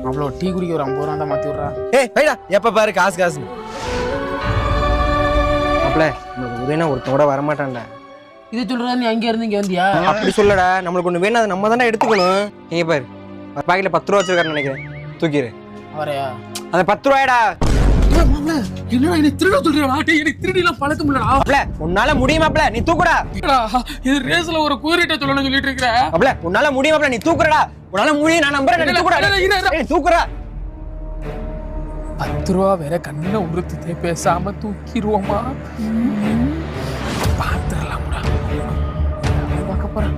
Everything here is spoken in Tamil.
அவ்வளோ டீ குடிக்க ஒரு 50 ரூபா தான் மாத்தி விட்றா. ஏய் வைடா, எப்ப பாரு காசு காசுன்னு. மாப்பிள்ள நம்மளுக்கு உதவினா ஒருத்தோட வரமாட்டான்டா. இது சொல்றா நீ அங்கே இருந்து இங்கே வந்தியா? அப்படி சொல்லடா, நம்மளுக்கு ஒண்ணு வேணும், அது நம்ம தானே எடுத்துக்கணும். நீங்க பாரு பாக்கெட்ல 10 ரூபா வச்சிருக்காருன்னு நினைக்கிறேன், தூக்கிடு. அவரையா? அந்த 10 ரூபாயடா. என்னடா என்ன திருட சொல்றியா? எனக்கு திருடிலாம் பழக்கம் இல்லடா. மாப்பிள்ள உன்னால முடியும் மாப்பிள்ள, நீ தூக்குடா. இது ரேஸ்ல ஒரு குதிரைட்ட சொல்லணும்னு சொல்லிட்டு இருக்கற. மாப்பிள்ள உன்னால முடியும் மாப்பிள்ள, நீ தூக்குறடா. உன்னால முடியும், நான் நம்புறேன், நீ தூக்குடா. ஏய் தூக்குடா. 10 ரூபா வேற கண்ணை உறுத்திட்டே பேசாம தூக்கிடுவோமா? பாத்துடலாம்டா. பார்க்க போறேன்.